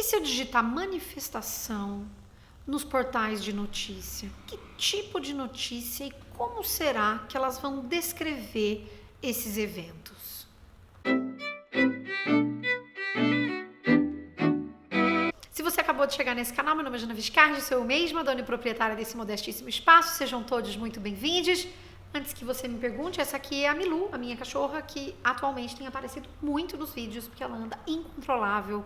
se eu digitar manifestação nos portais de notícia? Que tipo de notícia e como será que elas vão descrever esses eventos? Se você acabou de chegar nesse canal, meu nome é Jana Viscardi, sou eu mesma, dona e proprietária desse modestíssimo espaço. Sejam todos muito bem-vindos. Antes que você me pergunte, essa aqui é a Milu, a minha cachorra, que atualmente tem aparecido muito nos vídeos, porque ela anda incontrolável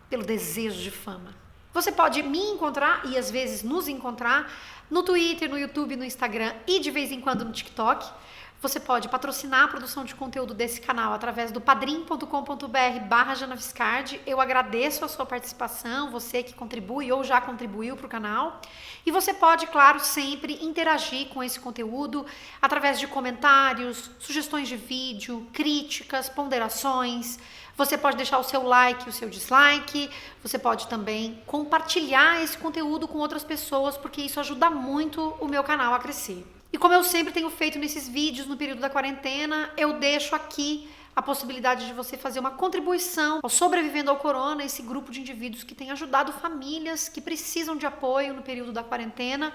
pelo desejo de fama. Você pode me encontrar e às vezes nos encontrar no Twitter, no YouTube, no Instagram e de vez em quando no TikTok. Você pode patrocinar a produção de conteúdo desse canal através do padrim.com.br/JanaViscardi. Eu agradeço a sua participação, você que contribui ou já contribuiu para o canal. E você pode, claro, sempre interagir com esse conteúdo através de comentários, sugestões de vídeo, críticas, ponderações. Você pode deixar o seu like e o seu dislike. Você pode também compartilhar esse conteúdo com outras pessoas, porque isso ajuda muito o meu canal a crescer. E como eu sempre tenho feito nesses vídeos no período da quarentena, eu deixo aqui a possibilidade de você fazer uma contribuição ao Sobrevivendo ao Corona, esse grupo de indivíduos que tem ajudado famílias que precisam de apoio no período da quarentena,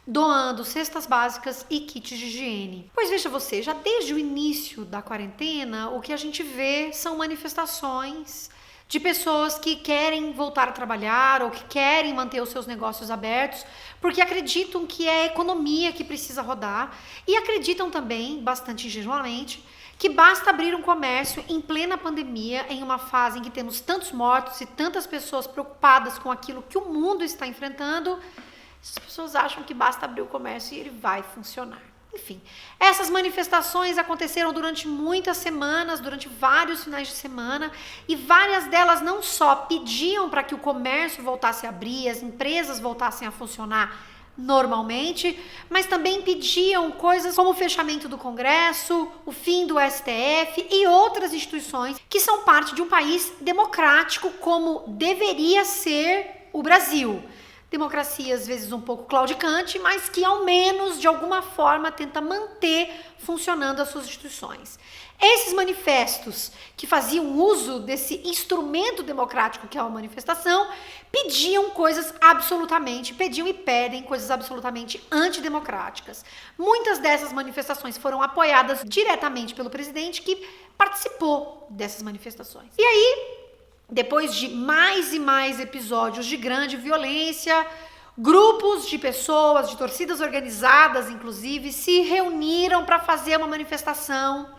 doando cestas básicas e kits de higiene. Pois veja você, já desde o início da quarentena, o que a gente vê são manifestações de pessoas que querem voltar a trabalhar ou que querem manter os seus negócios abertos, porque acreditam que é a economia que precisa rodar e acreditam também, bastante ingenuamente, que basta abrir um comércio em plena pandemia, em uma fase em que temos tantos mortos e tantas pessoas preocupadas com aquilo que o mundo está enfrentando. As pessoas acham que basta abrir o comércio e ele vai funcionar. Enfim, essas manifestações aconteceram durante muitas semanas, durante vários finais de semana, e várias delas não só pediam para que o comércio voltasse a abrir, as empresas voltassem a funcionar normalmente, mas também pediam coisas como o fechamento do Congresso, o fim do STF e outras instituições que são parte de um país democrático como deveria ser o Brasil. Democracia às vezes um pouco claudicante, mas que ao menos de alguma forma tenta manter funcionando as suas instituições. Esses manifestos que faziam uso desse instrumento democrático que é a manifestação, pediam e pedem coisas absolutamente antidemocráticas. Muitas dessas manifestações foram apoiadas diretamente pelo presidente, que participou dessas manifestações. E aí, depois de mais e mais episódios de grande violência, grupos de pessoas, de torcidas organizadas, inclusive, se reuniram para fazer uma manifestação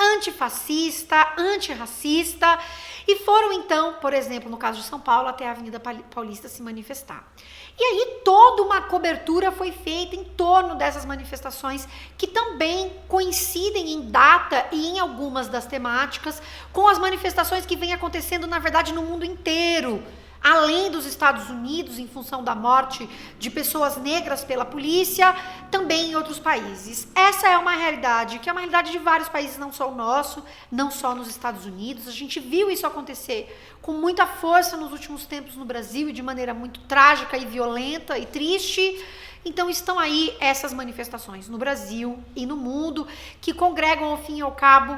antifascista, antirracista e foram então, por exemplo, no caso de São Paulo, até a Avenida Paulista se manifestar. E aí toda uma cobertura foi feita em torno dessas manifestações que também coincidem em data e em algumas das temáticas com as manifestações que vêm acontecendo, na verdade, no mundo inteiro. Além dos Estados Unidos, em função da morte de pessoas negras pela polícia, também em outros países. Essa é uma realidade, que é uma realidade de vários países, não só o nosso, não só nos Estados Unidos. A gente viu isso acontecer com muita força nos últimos tempos no Brasil e de maneira muito trágica e violenta e triste. Então estão aí essas manifestações no Brasil e no mundo que congregam ao fim e ao cabo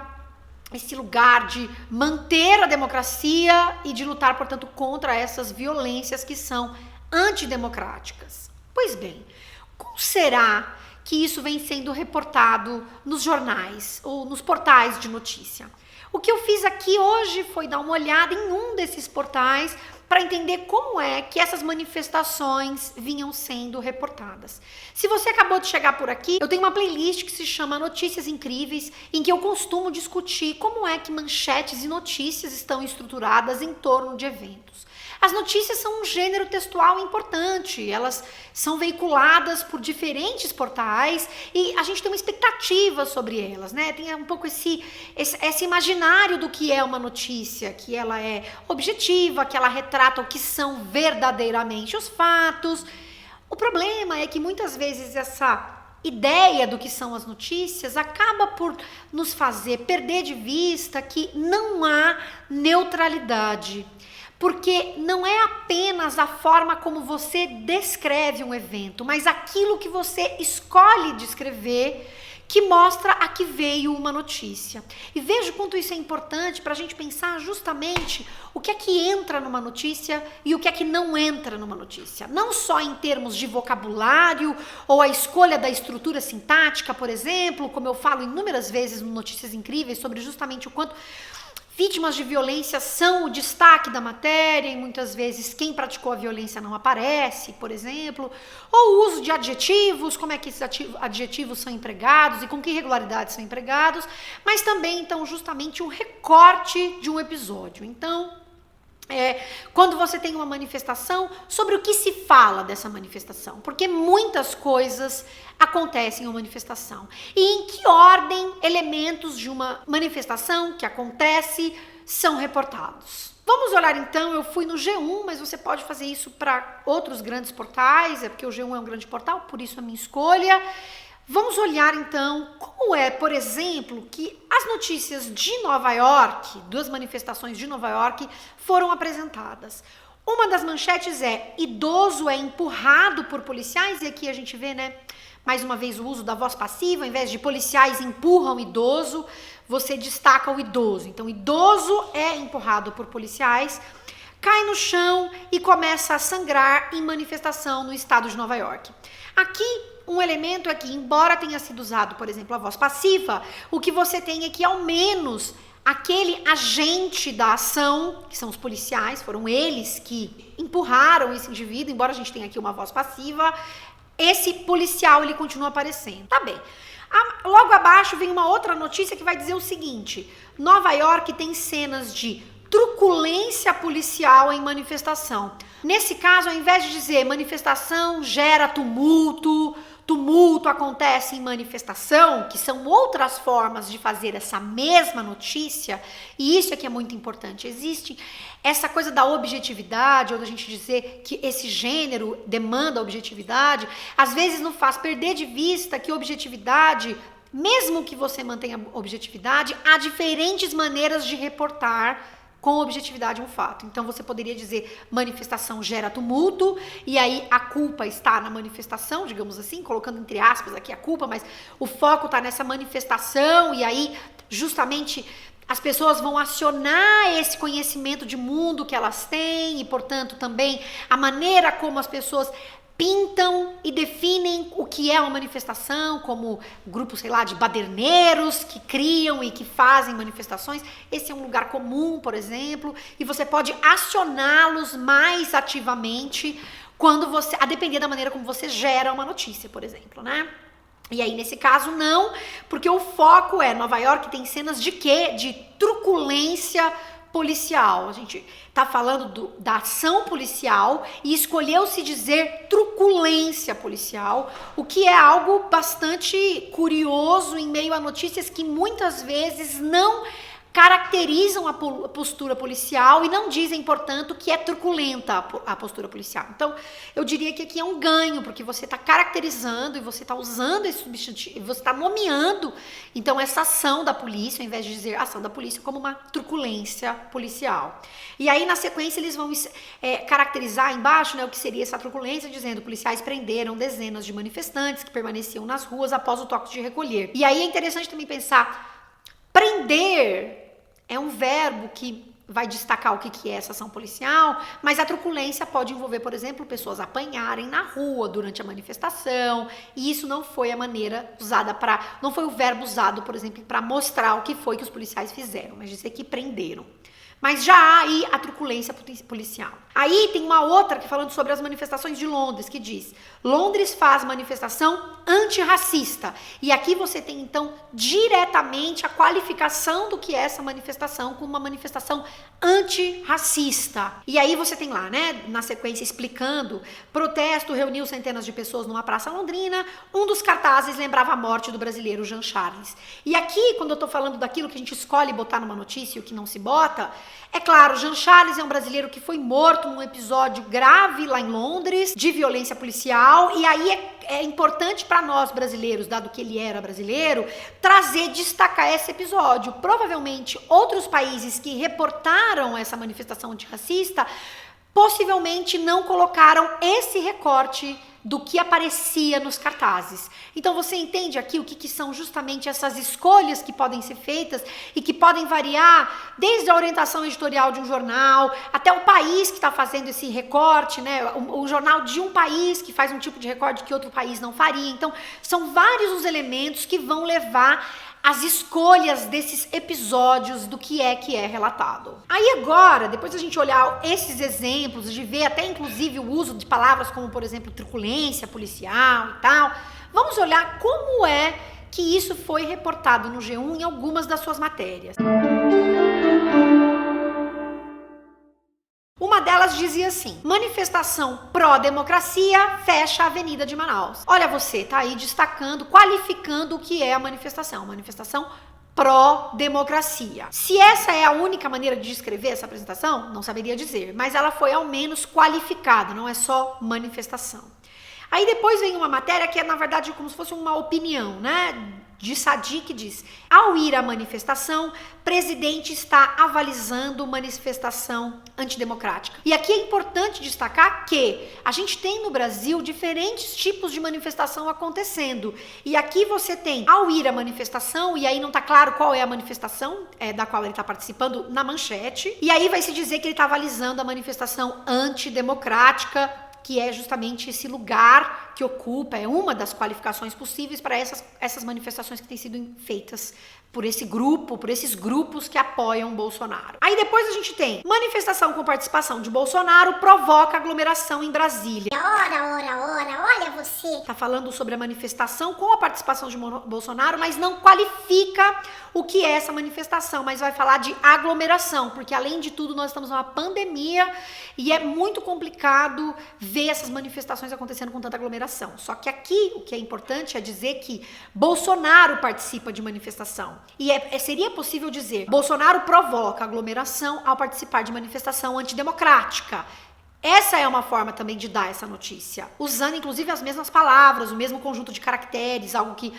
esse lugar de manter a democracia e de lutar, portanto, contra essas violências que são antidemocráticas. Pois bem, como será que isso vem sendo reportado nos jornais ou nos portais de notícia? O que eu fiz aqui hoje foi dar uma olhada em um desses portais para entender como é que essas manifestações vinham sendo reportadas. Se você acabou de chegar por aqui, eu tenho uma playlist que se chama Notícias Incríveis, em que eu costumo discutir como é que manchetes e notícias estão estruturadas em torno de eventos. As notícias são um gênero textual importante, elas são veiculadas por diferentes portais e a gente tem uma expectativa sobre elas, né? Tem um pouco esse imaginário do que é uma notícia, que ela é objetiva, que ela retrata o que são verdadeiramente os fatos. O problema é que muitas vezes essa ideia do que são as notícias acaba por nos fazer perder de vista que não há neutralidade. Porque não é apenas a forma como você descreve um evento, mas aquilo que você escolhe descrever que mostra a que veio uma notícia. E veja quanto isso é importante para a gente pensar justamente o que é que entra numa notícia e o que é que não entra numa notícia. Não só em termos de vocabulário ou a escolha da estrutura sintática, por exemplo, como eu falo inúmeras vezes no Notícias Incríveis sobre justamente o quanto vítimas de violência são o destaque da matéria e muitas vezes quem praticou a violência não aparece, por exemplo, ou o uso de adjetivos, como é que esses adjetivos são empregados e com que regularidade são empregados, mas também, então, justamente um recorte de um episódio. Então, quando você tem uma manifestação, sobre o que se fala dessa manifestação, porque muitas coisas acontecem em uma manifestação. E em que ordem elementos de uma manifestação que acontece são reportados. Vamos olhar então, eu fui no G1, mas você pode fazer isso para outros grandes portais, porque o G1 é um grande portal, por isso a minha escolha. Vamos olhar então como é, por exemplo, que as notícias de Nova York, das manifestações de Nova York, foram apresentadas. Uma das manchetes é: idoso é empurrado por policiais, e aqui a gente vê, né, mais uma vez o uso da voz passiva, ao invés de policiais empurram idoso, você destaca o idoso. Então, idoso é empurrado por policiais, cai no chão e começa a sangrar em manifestação no estado de Nova York. Aqui, um elemento é que, embora tenha sido usado, por exemplo, a voz passiva, o que você tem é que, ao menos, aquele agente da ação, que são os policiais, foram eles que empurraram esse indivíduo, embora a gente tenha aqui uma voz passiva, esse policial, ele continua aparecendo. Tá bem. Logo abaixo vem uma outra notícia que vai dizer o seguinte: Nova York tem cenas de truculência policial em manifestação. Nesse caso, ao invés de dizer manifestação gera tumulto, tumulto acontece em manifestação, que são outras formas de fazer essa mesma notícia, e isso é que é muito importante. Existe essa coisa da objetividade, ou da gente dizer que esse gênero demanda objetividade, às vezes nos faz perder de vista que objetividade, mesmo que você mantenha objetividade, há diferentes maneiras de reportar com objetividade um fato. Então você poderia dizer manifestação gera tumulto, e aí a culpa está na manifestação, digamos assim, colocando entre aspas aqui a culpa, mas o foco está nessa manifestação, e aí justamente as pessoas vão acionar esse conhecimento de mundo que elas têm, e portanto também a maneira como as pessoas pintam e definem o que é uma manifestação, como grupos, sei lá, de baderneiros que criam e que fazem manifestações. Esse é um lugar comum, por exemplo, e você pode acioná-los mais ativamente quando você, a depender da maneira como você gera uma notícia, por exemplo, né? E aí, nesse caso, não, porque o foco é Nova York tem cenas de quê? De truculência policial. A gente tá falando da ação policial e escolheu-se dizer truculência policial, o que é algo bastante curioso em meio a notícias que muitas vezes não caracterizam a postura policial e não dizem, portanto, que é truculenta a postura policial. Então, eu diria que aqui é um ganho, porque você está caracterizando e você está usando esse substantivo, você está nomeando, então, essa ação da polícia, ao invés de dizer ação da polícia, como uma truculência policial. E aí, na sequência, eles vão caracterizar embaixo, né, o que seria essa truculência, dizendo: policiais prenderam dezenas de manifestantes que permaneciam nas ruas após o toque de recolher. E aí é interessante também pensar, prender é um verbo que vai destacar o que é essa ação policial, mas a truculência pode envolver, por exemplo, pessoas apanharem na rua durante a manifestação, e isso não foi a maneira usada não foi o verbo usado, por exemplo, para mostrar o que foi que os policiais fizeram, mas dizer que prenderam. Mas já há aí a truculência policial. Aí tem uma outra que falando sobre as manifestações de Londres, que diz: Londres faz manifestação antirracista. E aqui você tem, então, diretamente a qualificação do que é essa manifestação como uma manifestação antirracista. E aí você tem lá, né, na sequência explicando: protesto reuniu centenas de pessoas numa praça londrina, um dos cartazes lembrava a morte do brasileiro Jean Charles. E aqui, quando eu tô falando daquilo que a gente escolhe botar numa notícia e o que não se bota, é claro, Jean Charles é um brasileiro que foi morto num episódio grave lá em Londres, de violência policial, e aí é importante para nós brasileiros, dado que ele era brasileiro, destacar esse episódio. Provavelmente outros países que reportaram essa manifestação antirracista possivelmente não colocaram esse recorte do que aparecia nos cartazes. Então você entende aqui o que são justamente essas escolhas que podem ser feitas e que podem variar desde a orientação editorial de um jornal até o país que está fazendo esse recorte, né? O jornal de um país que faz um tipo de recorte que outro país não faria. Então são vários os elementos que vão levar as escolhas desses episódios do que é relatado. Aí agora, depois da gente olhar esses exemplos, de ver até inclusive o uso de palavras como, por exemplo, truculência policial e tal, vamos olhar como é que isso foi reportado no G1 em algumas das suas matérias. Uma delas dizia assim: manifestação pró-democracia fecha a Avenida de Manaus. Olha, você tá aí destacando, qualificando o que é a manifestação. Manifestação pró-democracia. Se essa é a única maneira de descrever essa apresentação, não saberia dizer, mas ela foi ao menos qualificada, não é só manifestação. Aí depois vem uma matéria que é, na verdade, como se fosse uma opinião, né? De Sadi, que diz: ao ir à manifestação, presidente está avalizando manifestação antidemocrática. E aqui é importante destacar que a gente tem no Brasil diferentes tipos de manifestação acontecendo. E aqui você tem, ao ir à manifestação, e aí não está claro qual é a manifestação da qual ele está participando na manchete, e aí vai se dizer que ele está avalizando a manifestação antidemocrática, que é justamente esse lugar que ocupa, é uma das qualificações possíveis para essas manifestações que têm sido feitas por esse grupo, por esses grupos que apoiam Bolsonaro. Aí depois a gente tem manifestação com participação de Bolsonaro provoca aglomeração em Brasília. Ora, olha você. Tá falando sobre a manifestação com a participação de Bolsonaro, mas não qualifica o que é essa manifestação, mas vai falar de aglomeração, porque além de tudo nós estamos numa pandemia e é muito complicado ver essas manifestações acontecendo com tanta aglomeração. Só que aqui o que é importante é dizer que Bolsonaro participa de manifestação. E seria possível dizer: Bolsonaro provoca aglomeração ao participar de manifestação antidemocrática. Essa é uma forma também de dar essa notícia, usando inclusive as mesmas palavras, o mesmo conjunto de caracteres, algo que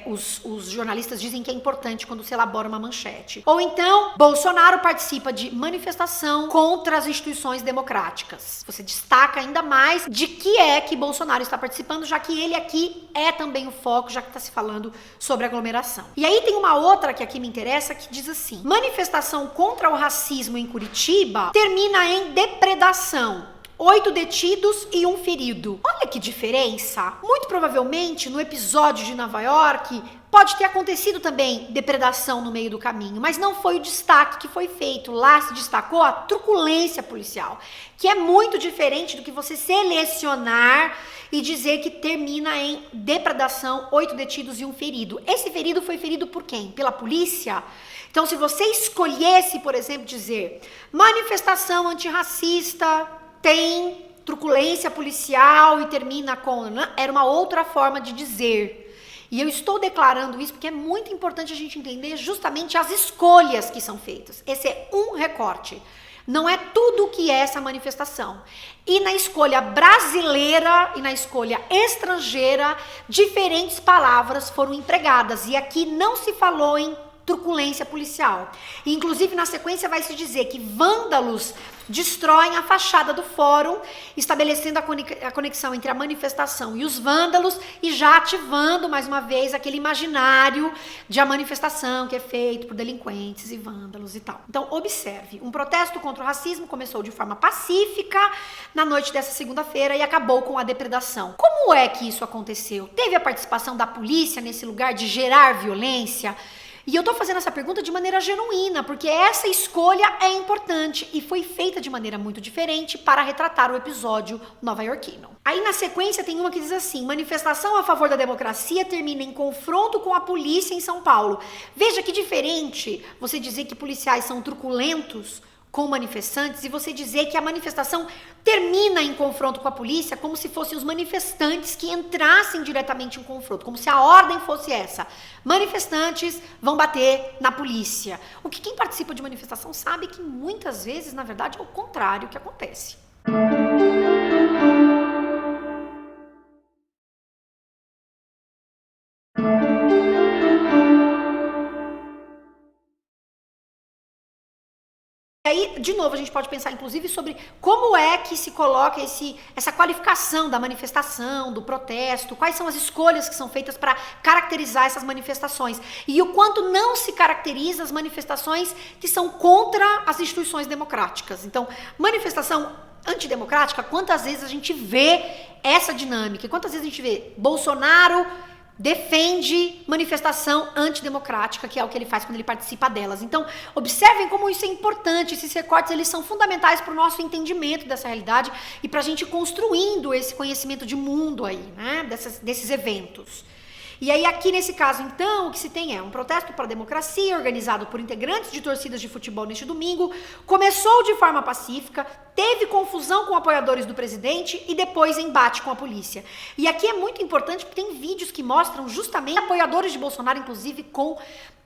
os jornalistas dizem que é importante quando se elabora uma manchete. Ou então, Bolsonaro participa de manifestação contra as instituições democráticas. Você destaca ainda mais de que Bolsonaro está participando, já que ele aqui é também o foco, já que está se falando sobre aglomeração. E aí tem uma outra que aqui me interessa, que diz assim: manifestação contra o racismo em Curitiba termina em depredação. 8 detidos e 1 ferido. Olha que diferença. Muito provavelmente, no episódio de Nova York, pode ter acontecido também depredação no meio do caminho, mas não foi o destaque que foi feito. Lá se destacou a truculência policial, que é muito diferente do que você selecionar e dizer que termina em depredação, 8 detidos e 1 ferido. Esse ferido foi ferido por quem? Pela polícia? Então, se você escolhesse, por exemplo, dizer manifestação antirracista tem truculência policial e termina com... Era uma outra forma de dizer. E eu estou declarando isso porque é muito importante a gente entender justamente as escolhas que são feitas. Esse é um recorte. Não é tudo o que é essa manifestação. E na escolha brasileira e na escolha estrangeira, diferentes palavras foram empregadas. E aqui não se falou em truculência policial. E, inclusive, na sequência vai se dizer que vândalos destroem a fachada do fórum, estabelecendo a conexão entre a manifestação e os vândalos e já ativando, mais uma vez, aquele imaginário de a manifestação que é feito por delinquentes e vândalos e tal. Então, observe, um protesto contra o racismo começou de forma pacífica na noite dessa segunda-feira e acabou com a depredação. Como é que isso aconteceu? Teve a participação da polícia nesse lugar de gerar violência? E eu tô fazendo essa pergunta de maneira genuína, porque essa escolha é importante e foi feita de maneira muito diferente para retratar o episódio nova-iorquino. Aí na sequência tem uma que diz assim: manifestação a favor da democracia termina em confronto com a polícia em São Paulo. Veja que diferente você dizer que policiais são truculentos com manifestantes e você dizer que a manifestação termina em confronto com a polícia, como se fossem os manifestantes que entrassem diretamente em confronto, como se a ordem fosse essa: manifestantes vão bater na polícia. O que quem participa de manifestação sabe que muitas vezes, na verdade, é o contrário que acontece. Aí, de novo, a gente pode pensar, inclusive, sobre como é que se coloca essa qualificação da manifestação, do protesto, quais são as escolhas que são feitas para caracterizar essas manifestações e o quanto não se caracteriza as manifestações que são contra as instituições democráticas. Então, manifestação antidemocrática, quantas vezes a gente vê essa dinâmica? Quantas vezes a gente vê Bolsonaro defende manifestação antidemocrática, que é o que ele faz quando ele participa delas. Então, observem como isso é importante. Esses recortes, eles são fundamentais para o nosso entendimento dessa realidade e para a gente construindo esse conhecimento de mundo aí, né, desses eventos. E aí, aqui nesse caso, então, o que se tem é um protesto para a democracia organizado por integrantes de torcidas de futebol neste domingo, começou de forma pacífica, teve confusão com apoiadores do presidente e depois embate com a polícia. E aqui é muito importante porque tem vídeos que mostram justamente apoiadores de Bolsonaro, inclusive, com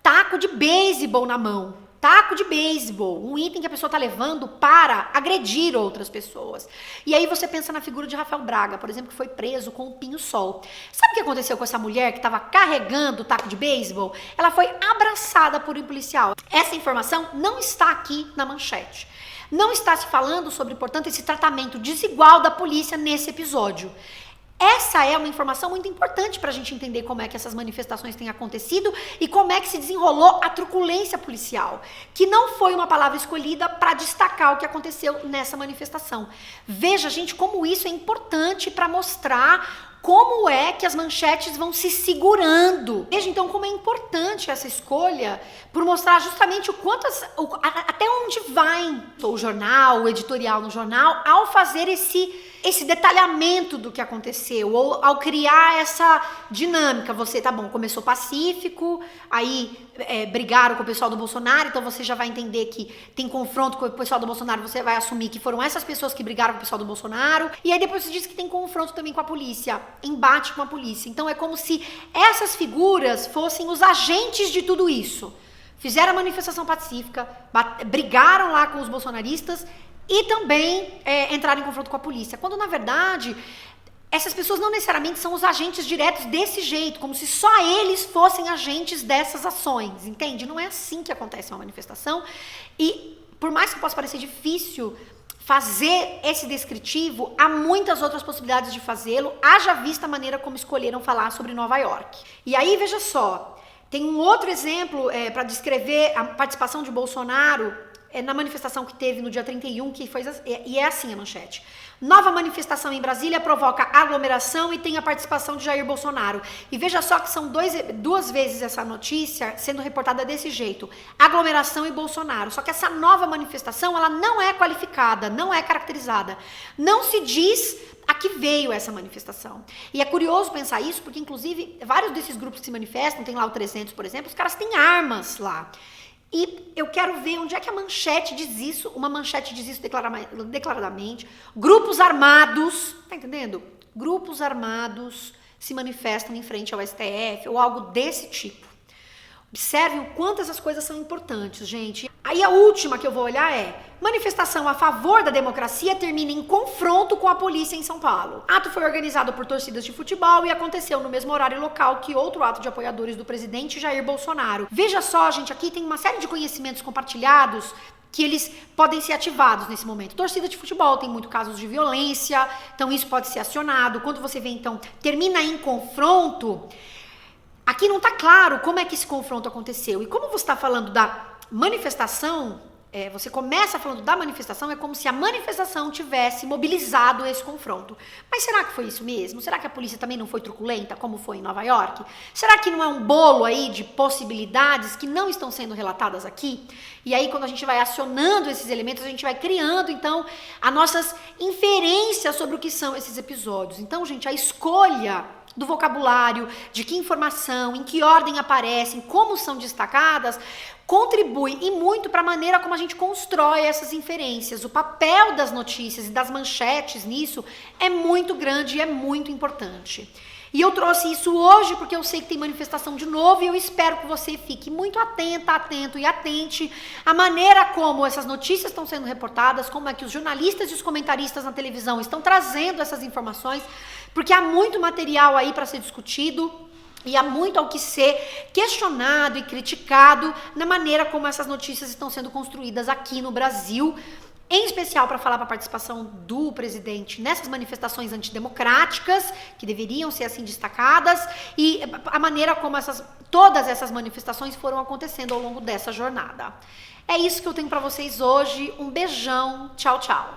taco de beisebol na mão. Taco de beisebol, um item que a pessoa está levando para agredir outras pessoas. E aí você pensa na figura de Rafael Braga, por exemplo, que foi preso com um pinho-sol. Sabe o que aconteceu com essa mulher que estava carregando o taco de beisebol? Ela foi abraçada por um policial. Essa informação não está aqui na manchete. Não está se falando sobre, portanto, esse tratamento desigual da polícia nesse episódio. Essa é uma informação muito importante para a gente entender como é que essas manifestações têm acontecido e como é que se desenrolou a truculência policial, que não foi uma palavra escolhida para destacar o que aconteceu nessa manifestação. Veja, gente, como isso é importante para mostrar como é que as manchetes vão se segurando. Veja, então, como é importante essa escolha por mostrar justamente o quanto até onde vai o jornal, o editorial no jornal, ao fazer esse detalhamento do que aconteceu, ou ao criar essa dinâmica. Você, tá bom, começou pacífico, aí brigaram com o pessoal do Bolsonaro, então você já vai entender que tem confronto com o pessoal do Bolsonaro, você vai assumir que foram essas pessoas que brigaram com o pessoal do Bolsonaro, e aí depois você diz que tem confronto também com a polícia, embate com a polícia. Então é como se essas figuras fossem os agentes de tudo isso. Fizeram a manifestação pacífica, brigaram lá com os bolsonaristas, e também entrar em confronto com a polícia, quando na verdade essas pessoas não necessariamente são os agentes diretos desse jeito, como se só eles fossem agentes dessas ações, entende? Não é assim que acontece uma manifestação, e por mais que possa parecer difícil fazer esse descritivo, há muitas outras possibilidades de fazê-lo, haja vista a maneira como escolheram falar sobre Nova York. E aí, veja só, tem um outro exemplo para descrever a participação de Bolsonaro na manifestação que teve no dia 31, e é assim a manchete. Nova manifestação em Brasília provoca aglomeração e tem a participação de Jair Bolsonaro. E veja só que são duas vezes essa notícia sendo reportada desse jeito. Aglomeração e Bolsonaro. Só que essa nova manifestação, ela não é qualificada, não é caracterizada. Não se diz a que veio essa manifestação. E é curioso pensar isso, porque inclusive vários desses grupos que se manifestam, tem lá o 300, por exemplo, os caras têm armas lá. E eu quero ver onde é que a manchete diz isso, uma manchete diz isso declaradamente. Grupos armados, tá entendendo? Grupos armados se manifestam em frente ao STF ou algo desse tipo. Observem o quanto essas coisas são importantes, gente. Aí a última que eu vou olhar é: manifestação a favor da democracia termina em confronto com a polícia em São Paulo. Ato foi organizado por torcidas de futebol e aconteceu no mesmo horário e local que outro ato de apoiadores do presidente Jair Bolsonaro. Veja só, gente, aqui tem uma série de conhecimentos compartilhados que eles podem ser ativados nesse momento. Torcida de futebol tem muito casos de violência, então isso pode ser acionado. Quando você vê, então, termina em confronto, aqui não está claro como é que esse confronto aconteceu. E como você está falando da manifestação, você começa falando da manifestação, é como se a manifestação tivesse mobilizado esse confronto. Mas será que foi isso mesmo? Será que a polícia também não foi truculenta, como foi em Nova York? Será que não é um bolo aí de possibilidades que não estão sendo relatadas aqui? E aí, quando a gente vai acionando esses elementos, a gente vai criando, então, as nossas inferências sobre o que são esses episódios. Então, gente, a escolha do vocabulário, de que informação, em que ordem aparecem, como são destacadas, contribui e muito para a maneira como a gente constrói essas inferências. O papel das notícias e das manchetes nisso é muito grande e é muito importante. E eu trouxe isso hoje porque eu sei que tem manifestação de novo e eu espero que você fique muito atenta, atento e atente à maneira como essas notícias estão sendo reportadas, como é que os jornalistas e os comentaristas na televisão estão trazendo essas informações, porque há muito material aí para ser discutido. E há muito ao que ser questionado e criticado na maneira como essas notícias estão sendo construídas aqui no Brasil, em especial para falar para a participação do presidente nessas manifestações antidemocráticas, que deveriam ser assim destacadas, e a maneira como todas essas manifestações foram acontecendo ao longo dessa jornada. É isso que eu tenho para vocês hoje. Um beijão. Tchau, tchau.